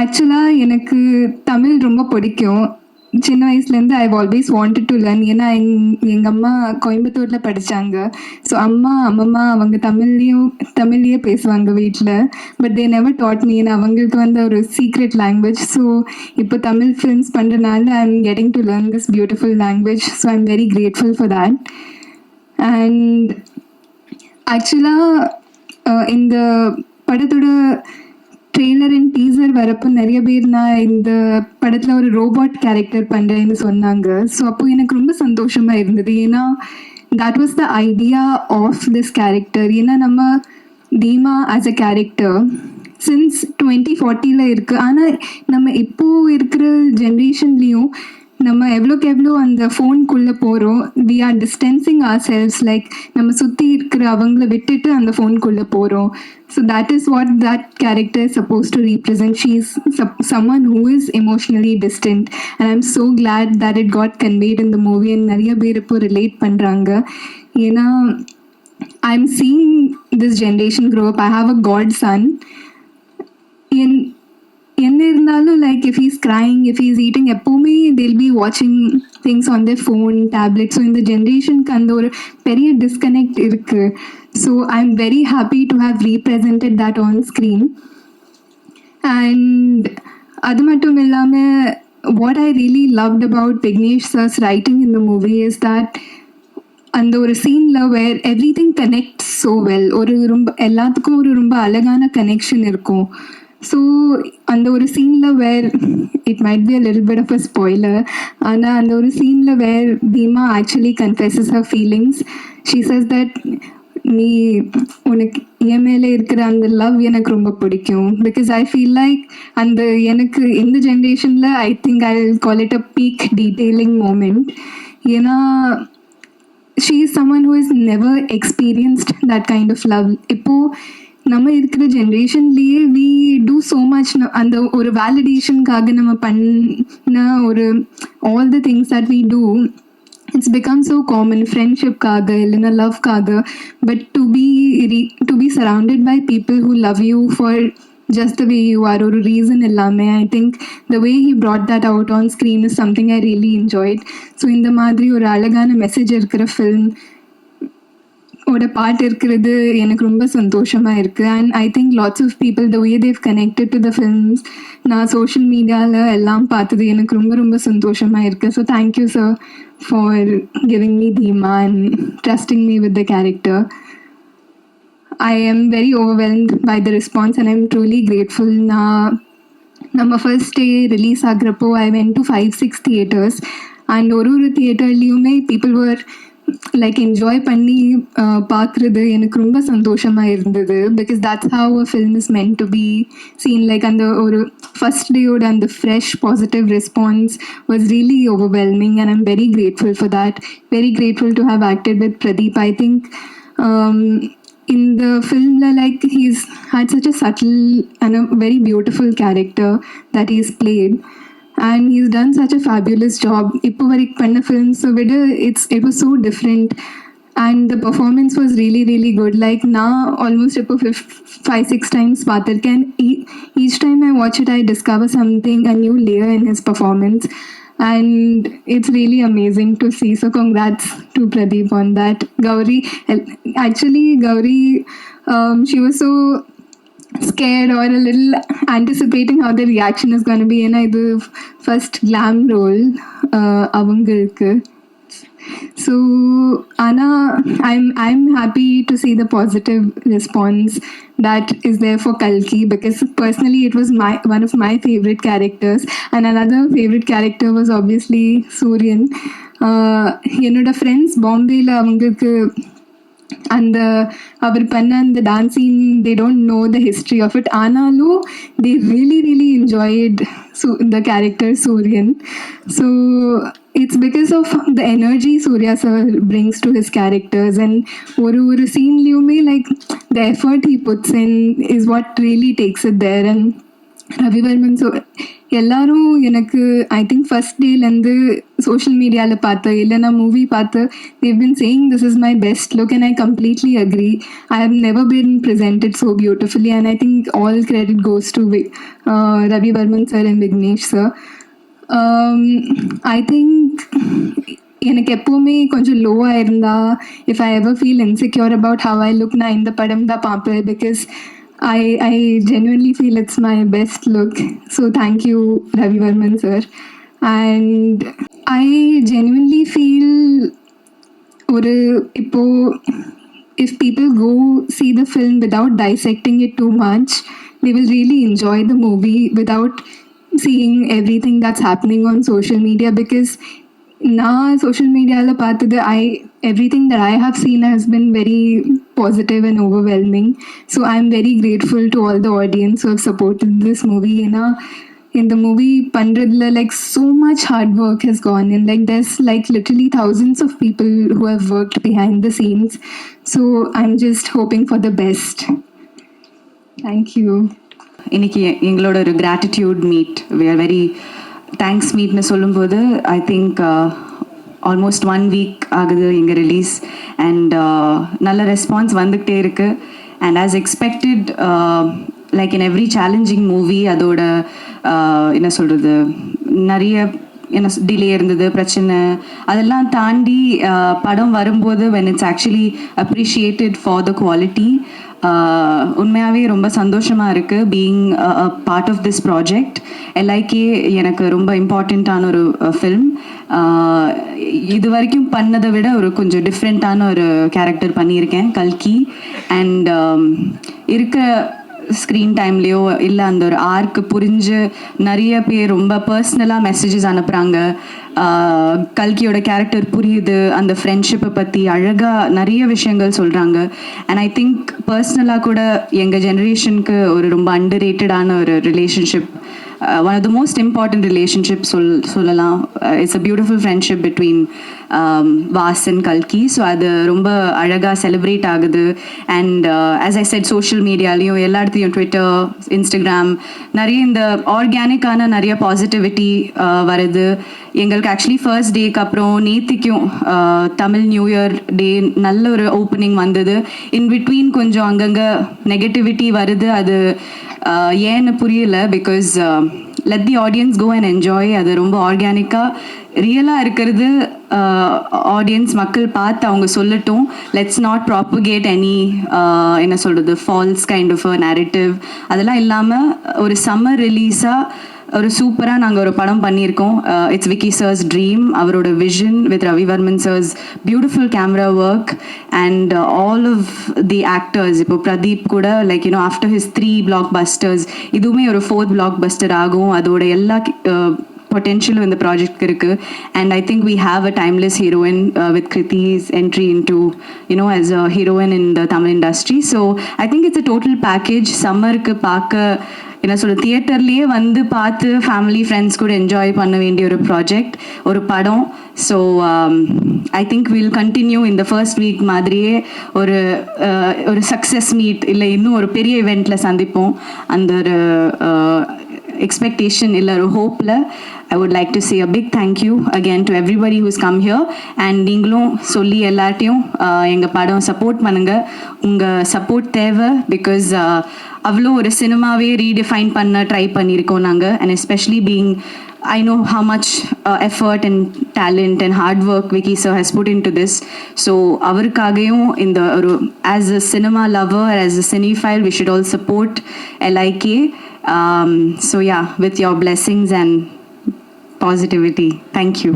ஆக்சுவலாக எனக்கு தமிழ் ரொம்ப பிடிக்கும். சின்ன வயசுலேருந்து I always wanted to learn. ஏன்னா எங்கள் அம்மா கோயம்புத்தூரில் படித்தாங்க. ஸோ அம்மம்மா அவங்க தமிழ்லேயே பேசுவாங்க வீட்டில். But they never dot me. ஏன்னா அவங்களுக்கு வந்து ஒரு சீக்ரெட் லாங்குவேஜ். ஸோ இப்போ தமிழ் ஃபிலிம்ஸ் பண்ணுறதுனால I am getting to learn this beautiful language. So I am very grateful for that. And ஆக்சுவலாக இந்த படத்தோட ட்ரெய்லர் அண்ட் டீசர் வரப்போ நிறைய பேர் நான் இந்த படத்தில் ஒரு ரோபோட் கேரக்டர் பண்ணுறேன்னு சொன்னாங்க. ஸோ அப்போ எனக்கு ரொம்ப சந்தோஷமாக இருந்தது. ஏன்னா that was the idea of this character. ஏன்னா நம்ம தீமா ஆஸ் அ கேரக்டர் சின்ஸ் 2040 இருக்குது. ஆனால் நம்ம இப்போது இருக்கிற ஜென்ரேஷன்லேயும் நம்ம எவ்வளோக்கு எவ்வளோ அந்த ஃபோனுக்குள்ளே போகிறோம். We are distancing ourselves. Like நம்ம சுற்றி இருக்கிற அவங்கள விட்டுட்டு அந்த ஃபோனுக்குள்ளே போகிறோம். So that is what that character is supposed to represent. She is someone who is emotionally distant, and I'm so glad that it got conveyed in the movie. And நிறைய பேர் இப்போ ரிலேட் பண்ணுறாங்க. ஏன்னா I'm seeing this generation grow up. I have a godson. என்ன இருந்தாலும் like if he's crying, if he's eating, எப்போவுமே they'll be watching things on their phone, tablet. So இந்த ஜென்ரேஷனுக்கு அந்த ஒரு பெரிய டிஸ்கனெக்ட் இருக்குது. So I am very happy to have represented that on screen. And அது மட்டும் இல்லாமல் what I really loved about Vignesh sir's writing in the movie is that அந்த ஒரு சீனில் where everything connect so well. ஒரு ரொம்ப எல்லாத்துக்கும் ஒரு ரொம்ப அழகான கனெக்ஷன் இருக்கும். ஸோ அந்த ஒரு சீனில் where it might be a little bit of a spoiler. ஆனால் அந்த ஒரு சீனில் where Theema actually confesses her feelings. She says that நீ உனக்கு என் மேலே இருக்கிற அந்த லவ் எனக்கு ரொம்ப பிடிக்கும். பிகாஸ் ஐ ஃபீல் லைக் அந்த எனக்கு இந்த ஜென்ரேஷனில் I think I will call it a peak detailing moment. ஏன்னா she is someone who has never experienced that kind of love. இப்போது நம்ம இருக்கிற ஜென்ரேஷன்லேயே வி டூ ஸோ மச். அந்த ஒரு வேலிடேஷனுக்காக நம்ம பண்ண ஒரு all the things that we do, it's become so common. ஃப்ரெண்ட்ஷிப்காக இல்லைன்னா லவ்க்காக. But to be surrounded by people who love you for just the way you are, or a reason illame. I think the way he brought that out on screen is something I really enjoyed. So in the madri or alagana message irukra film oda part irukkiradhu enakku romba santoshama irukku. And I think lots of people, the way they've connected to the films na social media la ellam paathathu enakku romba santoshama irukku. So thank you sir for giving me Dheema and trusting me with the character. I am very overwhelmed by the response and I'm truly grateful. Nama first day release agrappo I went to 5-6 theaters, and oru theaterliyume people were like enjoy panni paakradhu enakku romba santoshama irundhathu, because that's how a film is meant to be seen. Like and the oru first day oda and the fresh positive response was really overwhelming, and I'm very grateful for that. Very grateful to have acted with Pradeep. I think in the film, like he's had such a subtle and a very beautiful character that he's played, and he's done such a fabulous job. Ipo varik panna films so it was so different, and the performance was really really good. Like now almost 5-6 times paathirken, each time I watch it I discover something, a new layer in his performance, and it's really amazing to see. So congrats to Pradeep on that. Gauri, she was so scared or a little anticipating how the reaction is going to be. And I do first glam role avangalukku. So Anna, I'm happy to see the positive response that is there for Kalki, because personally it was one of my favorite characters, and another favorite character was obviously Suryan. Enoda friends Bombay la avangalukku and our panna and the dancing, they don't know the history of it. Analu, they really really enjoyed the character Suryan. So it's because of the energy Surya sir brings to his characters, and oru scene liyume like the effort he puts in is what really takes it there. And Ravi Varman, so எல்லாரும் எனக்கு I think first டேலேருந்து social மீடியாவில் பார்த்து இல்லைனா movie பார்த்து they've been saying this is my best look and I completely agree. I have never been presented so beautifully and I think all credit goes to Ravi Varman sir and Vignesh sir. I think எனக்கு எப்போவுமே கொஞ்சம் லோவாக இருந்தா if I ever feel insecure about how I look நான் இந்த படம் தான் பார்ப்பேன் because I genuinely feel it's my best look. So thank you, Ravi Varman sir. And I genuinely feel if people go see the film without dissecting it too much, they will really enjoy the movie without seeing everything that's happening on social media, because now social media everything that I have seen has been very positive and overwhelming. So I'm very grateful to all the audience who have supported this movie. In the movie Pandradla, like so much hard work has gone in. Like there's like literally thousands of people who have worked behind the scenes. So I'm just hoping for the best. Thank you. இன்னைக்கு எங்களோட ஒரு gratitude meet, we are very thanks மீட்னு சொல்லும்போது I think almost 1 week ஆகுது எங்கள் release and நல்ல response வந்துக்கிட்டே இருக்குது. And as expected like in every challenging movie அதோட என்ன சொல்கிறது நிறைய டிலே இருந்தது, பிரச்சனை, அதெல்லாம் தாண்டி படம் வரும்போது when it's actually appreciated for the quality, உண்மையாகவே ரொம்ப சந்தோஷமாக இருக்குது being part of this project. Like எனக்கு ரொம்ப இம்பார்ட்டண்ட்டான ஒரு ஃபில்ம். இது வரைக்கும் பண்ணதை விட ஒரு கொஞ்சம் டிஃப்ரெண்ட்டான ஒரு கேரக்டர் பண்ணியிருக்கேன், கல்கி. அண்ட் இருக்க ஸ்க்ரீன் டைம்லேயோ இல்லை அந்த ஒரு ஆர்க்கு புரிஞ்சு நிறைய பேர் ரொம்ப பர்சனலாக மெசேஜஸ் அனுப்புகிறாங்க. கல்கியோட கேரக்டர் புரியுது, அந்த ஃப்ரெண்ட்ஷிப்பை பற்றி அழகாக நிறைய விஷயங்கள் சொல்கிறாங்க. அண்ட் ஐ திங்க் பர்சனலாக கூட எங்கள் ஜென்ரேஷனுக்கு ஒரு ரொம்ப அண்டர் ரேட்டடான ஒரு relationship, one of the most important relationships சொல்லலாம். It's a beautiful friendship between Vas and Kalki. So அது ரொம்ப அழகாக செலிப்ரேட் ஆகுது. And as I said social மீடியாலையும் எல்லா இடத்துலையும் ட்விட்டர், இன்ஸ்டாகிராம் நிறைய இந்த ஆர்கானிக்கான நிறைய பாசிட்டிவிட்டி வருது. எங்களுக்கு ஆக்சுவலி ஃபர்ஸ்ட் டேக்கு அப்புறம் நேத்திக்கும் தமிழ் நியூ இயர் டே நல்ல ஒரு ஓப்பனிங் வந்தது. இன் பிட்வீன் கொஞ்சம் அங்கங்கே நெகட்டிவிட்டி வருது, அது ஏன்னு புரியல. Because let the audience go and enjoy. அது ரொம்ப ஆர்கானிக்காக ரியலாக இருக்கிறது ஆடியன்ஸ் மக்கள் பார்த்து அவங்க சொல்லட்டும். லெட்ஸ் நாட் ப்ராப்பகேட் எனி என்ன சொல்கிறது false kind of a narrative. அதெல்லாம் இல்லாமல் ஒரு சம்மர் ரிலீஸாக ஒரு சூப்பராக நாங்கள் ஒரு படம் பண்ணியிருக்கோம். இட்ஸ் விக்கி சர்ஸ் ட்ரீம், அவரோட vision with Ravi Varman sir's beautiful camera work and all of the actors. இப்போ பிரதீப் கூட like you know after his 3 blockbusters இதுவுமே ஒரு 4th பிளாக் பஸ்டர் ஆகும். அதோட எல்லா potential in the project irukku. And I think we have a timeless heroine with Kriti's entry into, you know, as a heroine in the Tamil industry. So I think it's a total package. Summer ku paaka என்ன சொல்ல தியேட்டர்லேயே வந்து பார்த்து family friends கூட enjoy பண்ண வேண்டிய ஒரு project, ஒரு படம். So I think will continue இந்த ஃபர்ஸ்ட் வீக் மாதிரியே ஒரு சக்ஸஸ் மீட் இல்லை இன்னும் ஒரு பெரிய இவெண்ட்டில் சந்திப்போம். அந்த ஒரு expectation illa or hope la I would like to say a big thank you again to everybody who's come here. And நீங்களும் சொல்லி எல்லாத்தையும் எங்கள் படம் சப்போர்ட் பண்ணுங்க. உங்கள் சப்போர்ட் தேவை. பிகாஸ் அவ்வளோ ஒரு சினிமாவே ரீடிஃபைன் பண்ண ட்ரை பண்ணியிருக்கோம் நாங்கள். And especially being I know how much effort and talent and hard work Vicky sir has put into this. So avarukagayum in the as a cinema lover, as a cinephile, we should all support LIK. So yeah, with your blessings and positivity. Thank you.